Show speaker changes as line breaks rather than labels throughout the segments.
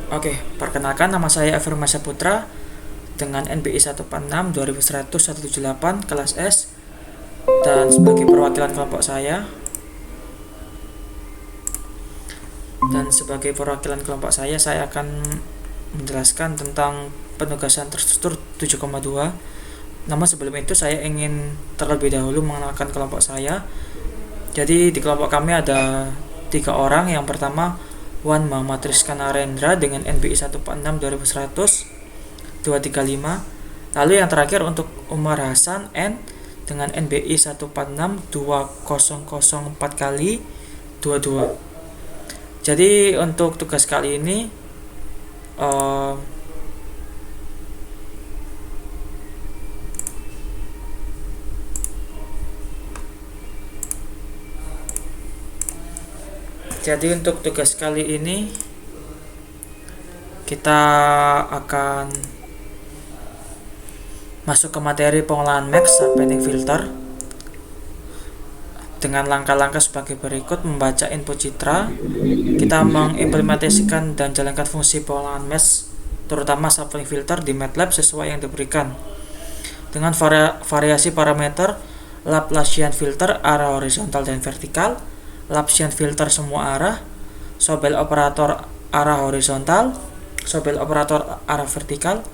Oke, perkenalkan nama saya Afirma Saputra dengan NBI 146 2100 178 kelas S, dan sebagai perwakilan kelompok saya akan menjelaskan tentang penugasan terstruktur 7,2. Namun sebelum itu saya ingin terlebih dahulu mengenalkan kelompok saya. Jadi di kelompok kami ada 3 orang. Yang pertama Wan Muhammad Rizkan Arendra dengan NBI 146 2100 235. Lalu yang terakhir untuk Umar Hasan N dengan NBI 146 2004 kali 22. Jadi untuk tugas kali ini kita akan masuk ke materi pengolahan max subpending filter dengan langkah-langkah sebagai berikut. Membaca input citra, kita mengimplementasikan dan jalankan fungsi pengolahan max terutama subpending filter di MATLAB sesuai yang diberikan dengan variasi parameter Laplacian filter arah horizontal dan vertikal, Laplacian filter semua arah, Sobel operator arah horizontal, Sobel operator arah vertikal.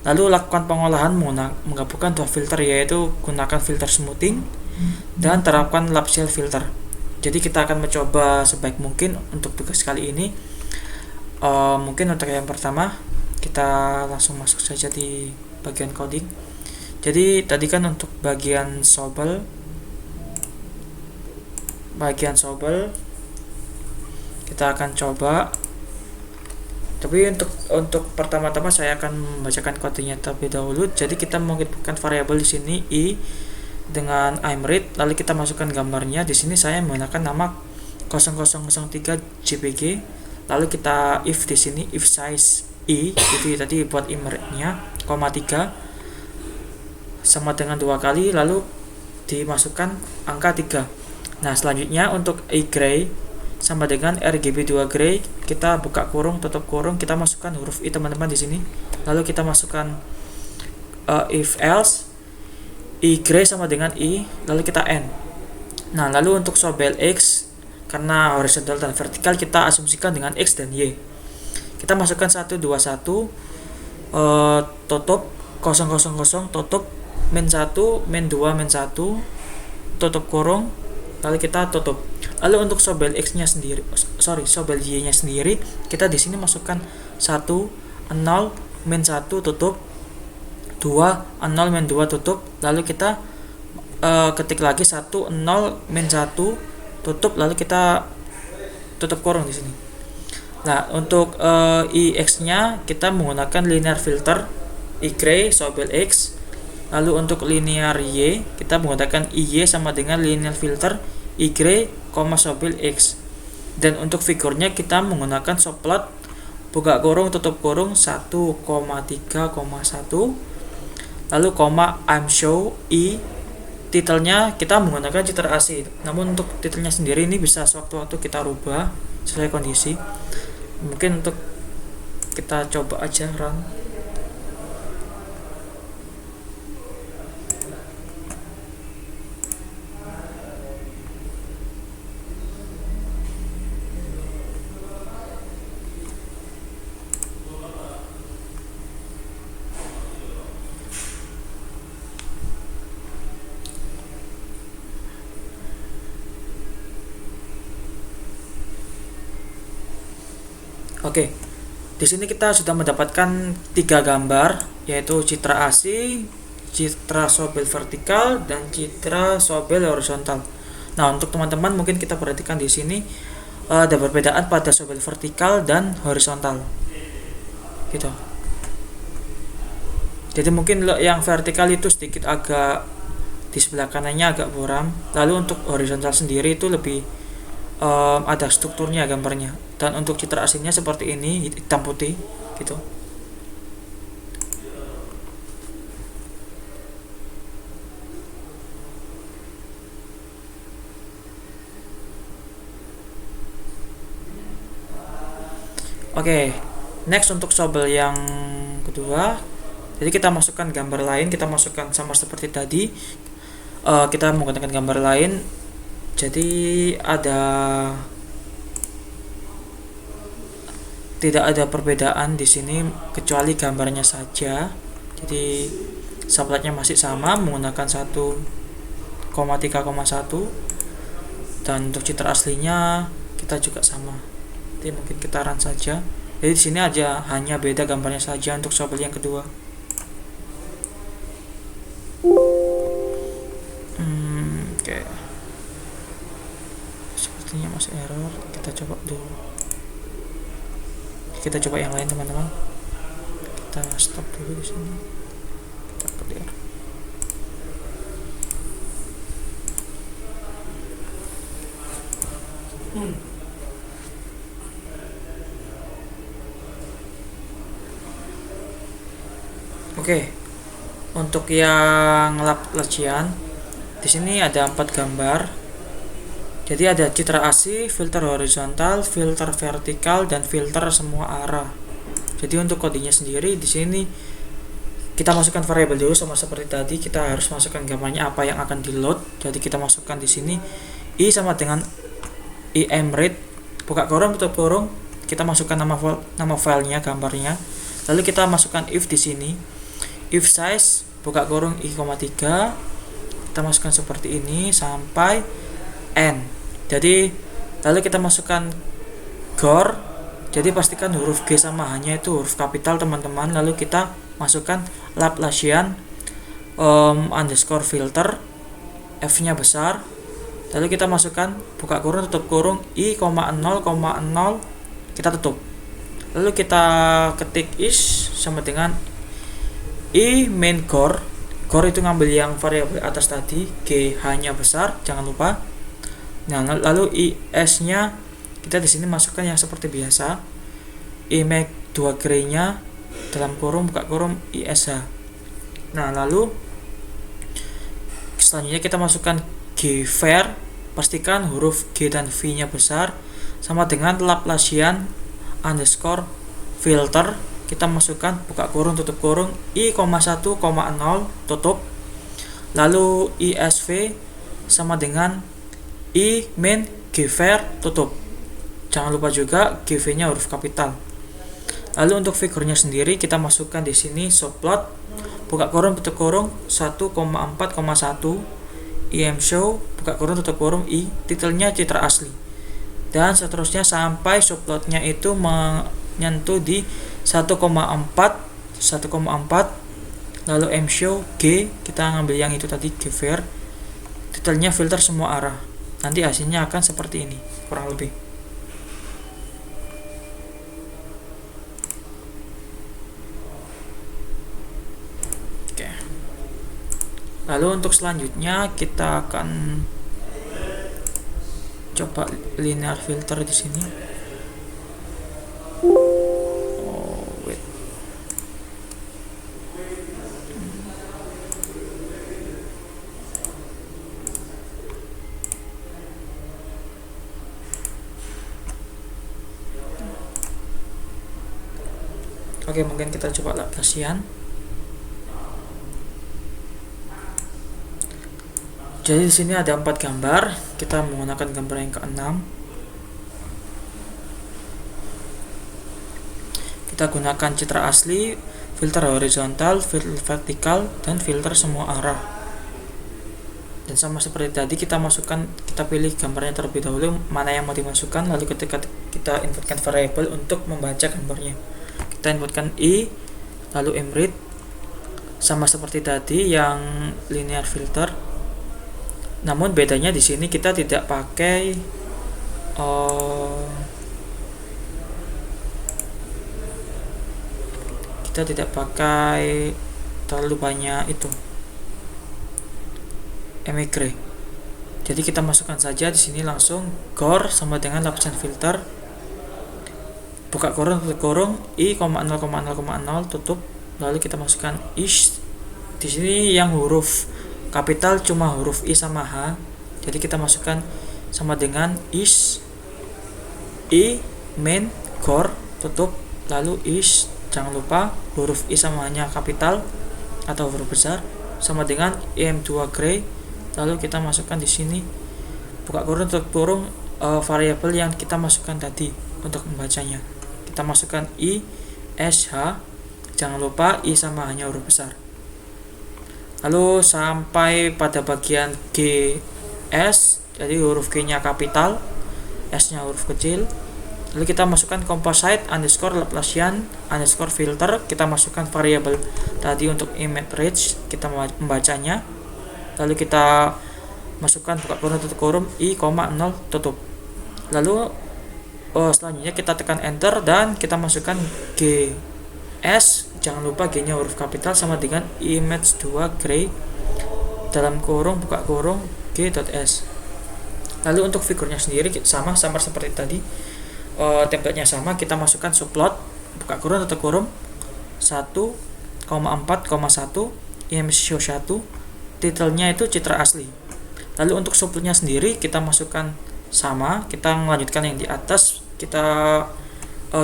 Lalu lakukan pengolahan menggabungkan dua filter, yaitu gunakan filter smoothing dan terapkan Laplacian filter. Jadi kita akan mencoba sebaik mungkin untuk tugas kali ini. Mungkin untuk yang pertama kita langsung masuk saja di bagian coding. Jadi tadi kan untuk bagian Sobel kita akan coba, tapi untuk pertama-tama saya akan membacakan kodenya terlebih dahulu. Jadi kita menginputkan variabel di sini i dengan imread, lalu kita masukkan gambarnya. Di sini saya menggunakan nama 0003 jpg, lalu kita if di sini if size i itu tadi buat imreadnya, 3 sama dengan 2 kali, lalu dimasukkan angka 3. Nah selanjutnya untuk i gray sama dengan RGB2 gray, kita buka kurung tutup kurung, kita masukkan huruf i teman-teman di sini, lalu kita masukkan if else i gray sama dengan i, lalu kita n. Nah lalu untuk Sobel x, karena horizontal dan vertikal kita asumsikan dengan x dan y, kita masukkan 121 tutup 000 tutup min 1 min 2 min 1 tutup kurung, lalu kita tutup. Lalu untuk Sobel Sobel y nya sendiri, kita di sini masukkan 1 0 min 1 tutup 2 0 min 2 tutup, lalu kita ketik lagi 1 0 min 1 tutup, lalu kita tutup kurung di sini. Nah untuk ix nya kita menggunakan linear filter i gray Sobel x. Lalu untuk linear y kita menggunakan iy sama dengan linear filter i gray, Sobel x. Dan untuk figurnya kita menggunakan subplot buka kurung tutup kurung 1,3,1, lalu I'm show i. Titelnya kita menggunakan citra AC, namun untuk titelnya sendiri ini bisa sewaktu-waktu kita rubah sesuai kondisi. Mungkin untuk kita coba aja run. Oke, di sini kita sudah mendapatkan 3 gambar, yaitu citra AC, citra Sobel vertikal, dan citra Sobel horizontal. Nah, untuk teman-teman mungkin kita perhatikan di sini ada perbedaan pada Sobel vertikal dan horizontal, gitu. Jadi mungkin yang vertikal itu sedikit agak di sebelah kanannya agak buram, lalu untuk horizontal sendiri itu lebih ada strukturnya gambarnya. Dan untuk citra aslinya seperti ini, hitam putih gitu. Oke, Next untuk sobel yang kedua, jadi kita masukkan gambar lain, kita masukkan sama seperti tadi. Kita menggunakan gambar lain, jadi tidak ada perbedaan di sini kecuali gambarnya saja. Jadi subletnya masih sama menggunakan 1,3,1, dan untuk citra aslinya kita juga sama. Jadi mungkin kita run saja. Jadi di sini hanya beda gambarnya saja untuk sobel yang kedua. Oke. Sepertinya masih error. Kita coba dulu. Kita coba yang lain teman-teman. Kita stop dulu di sini. Kita clear. Oke. Untuk yang lap lacian, di sini ada 4 gambar. Jadi ada citra asli, filter horizontal, filter vertikal, dan filter semua arah. Jadi untuk kodenya sendiri di sini kita masukkan variabel dulu sama seperti tadi. Kita harus masukkan gambarnya apa yang akan di load. Jadi kita masukkan di sini i sama dengan imread, buka kurung tutup kurung. Kita masukkan nama filenya, gambarnya. Lalu kita masukkan if di sini. If size buka kurung i,3, kita masukkan seperti ini sampai n. Jadi lalu kita masukkan gor. Jadi pastikan huruf G sama H-nya itu huruf kapital teman-teman. Lalu kita masukkan Laplacian underscore filter, F-nya besar. Lalu kita masukkan buka kurung tutup kurung i,0,0, kita tutup. Lalu kita ketik is sama dengan i main core. Core itu ngambil yang variabel atas tadi, G H-nya besar, jangan lupa. Nah, lalu is-nya kita di sini masukkan yang seperti biasa. I make 2 gray-nya dalam kurung buka kurung ish. Nah, lalu selanjutnya kita masukkan G var, pastikan huruf G dan V-nya besar, sama dengan Laplacian underscore filter. Kita masukkan buka kurung tutup kurung i,1,0 tutup. Lalu isv sama dengan i main gvar tutup. Jangan lupa juga gv nya huruf kapital. Lalu untuk figurnya sendiri kita masukkan di sini subplot buka kurung tutup kurung 1,4,1 imshow buka kurung tutup kurung i, titelnya citra asli, dan seterusnya sampai subplotnya itu menyentuh di 1,4, lalu mshow G, kita ngambil yang itu tadi gvar, titelnya filter semua arah. Nanti hasilnya akan seperti ini kurang lebih. Oke. Lalu untuk selanjutnya kita akan coba linear filter di sini. Oke, mungkin kita coba Laplacian. Jadi di sini ada 4 gambar. Kita menggunakan gambar yang ke-6. Kita gunakan citra asli, filter horizontal, filter vertikal, dan filter semua arah. Dan sama seperti tadi kita pilih gambarnya terlebih dahulu mana yang mau dimasukkan. Lalu ketika kita inputkan variabel untuk membaca gambarnya, kita inputkan i, lalu imread sama seperti tadi yang linear filter. Namun bedanya di sini kita tidak pakai terlalu banyak itu emigre. Jadi kita masukkan saja di sini langsung gor sama dengan Laplacian filter buka kurung tutup kurung i,0,0,0 tutup. Lalu kita masukkan is. Di sini yang huruf kapital cuma huruf i sama h. Jadi kita masukkan sama dengan is i main core tutup. lalu is, jangan lupa huruf i sama hanya kapital atau huruf besar, sama dengan im2 gray, lalu kita masukkan di sini buka kurung tutup kurung variabel yang kita masukkan tadi. Untuk membacanya kita masukkan i sh, jangan lupa i sama hanya huruf besar, lalu sampai pada bagian gs, jadi huruf g nya kapital, s nya huruf kecil, lalu kita masukkan composite underscore Laplacian underscore filter, kita masukkan variabel tadi untuk image range, kita membacanya, lalu kita masukkan buka kurung tutup kurung i, 0 tutup, lalu selanjutnya kita tekan enter dan kita masukkan gs, jangan lupa g nya huruf kapital sama dengan image2 gray dalam kurung buka kurung g.s. Lalu untuk figurnya sendiri sama seperti tadi, template-nya sama, kita masukkan subplot buka kurung tutup kurung 1,4,1 image show 1, titelnya itu citra asli. Lalu untuk subplotnya sendiri kita masukkan sama, kita melanjutkan yang di atas, kita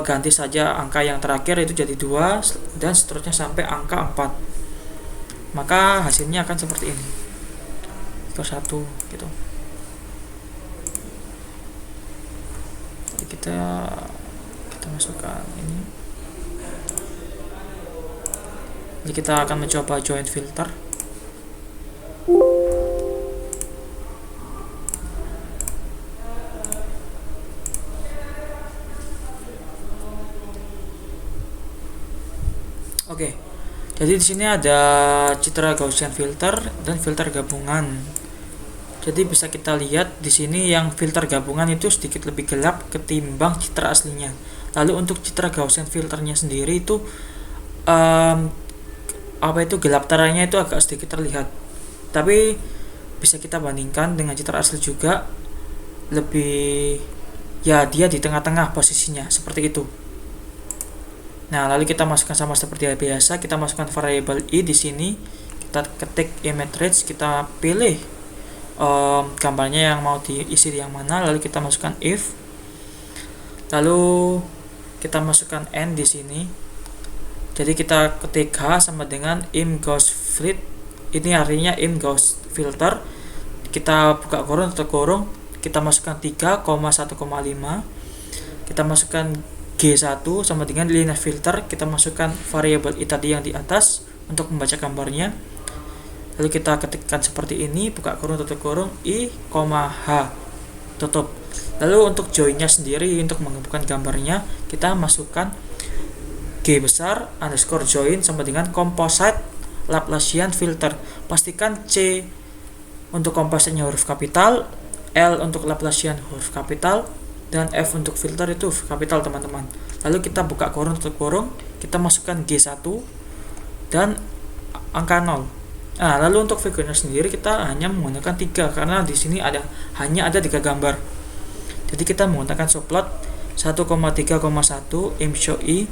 ganti saja angka yang terakhir itu jadi 2 dan seterusnya sampai angka 4, maka hasilnya akan seperti ini, itu 1 gitu. Jadi kita masukkan ini, jadi kita akan mencoba join filter. Oke, jadi di sini ada citra Gaussian filter dan filter gabungan. Jadi bisa kita lihat di sini yang filter gabungan itu sedikit lebih gelap ketimbang citra aslinya. Lalu untuk citra Gaussian filternya sendiri itu gelap terangnya itu agak sedikit terlihat. Tapi bisa kita bandingkan dengan citra asli juga, lebih ya dia di tengah-tengah posisinya seperti itu. Nah, lalu kita masukkan sama seperti biasa, kita masukkan variabel i di sini, kita ketik image range, kita pilih gambarnya yang mau diisi yang mana, lalu kita masukkan if, lalu kita masukkan n di sini. Jadi kita ketik h sama dengan im Gauss fit, ini artinya im Gauss filter. Kita buka kurung tutup kurung, kita masukkan 3,1,5, kita masukkan G1 sama dengan linear filter, kita masukkan variabel i tadi yang di atas untuk membaca gambarnya, lalu kita ketikkan seperti ini, buka kurung tutup kurung i, h tutup. Lalu untuk joinnya sendiri, untuk menggabungkan gambarnya, kita masukkan g besar underscore join sama dengan composite Laplacian filter. Pastikan c untuk composite-nya huruf kapital, l untuk Laplacian huruf kapital, dan F untuk filter itu kapital teman-teman. Lalu kita buka kurung tutup kurung, kita masukkan G1 dan angka 0. Nah, lalu untuk figurnya sendiri kita hanya menggunakan 3 karena di sini hanya ada 3 gambar. Jadi kita menggunakan subplot 1,3,1 im show i,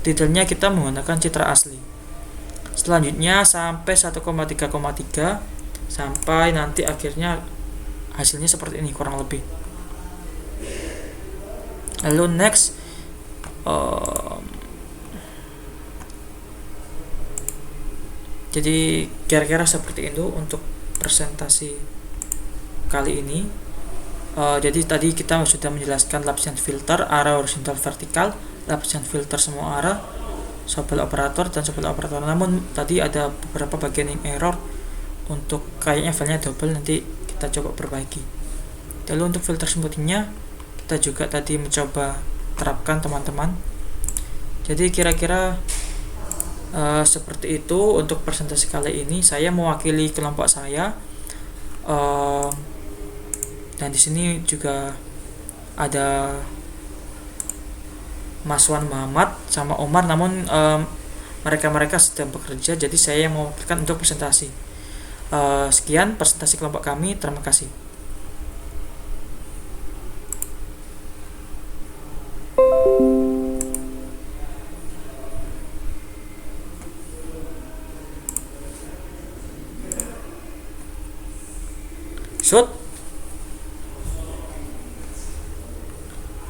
titelnya kita menggunakan citra asli. Selanjutnya sampai 1,3,3 sampai nanti akhirnya hasilnya seperti ini kurang lebih. Lalu next, jadi kira-kira seperti itu untuk presentasi kali ini. Jadi tadi kita sudah menjelaskan Laplacian filter, arah horizontal vertikal, Laplacian filter semua arah, Sobel operator dan Sobel operator. Namun tadi ada beberapa bagian yang error, untuk kayaknya filenya double, nanti kita coba perbaiki. Lalu untuk filter smoothingnya kita juga tadi mencoba terapkan teman-teman. Jadi kira-kira seperti itu untuk presentasi kali ini. Saya mewakili kelompok saya, dan di sini juga ada Mas Wan Muhammad sama Omar, namun mereka sedang bekerja, jadi saya yang mewakilkan untuk presentasi. Sekian presentasi kelompok kami, terima kasih. Shoot.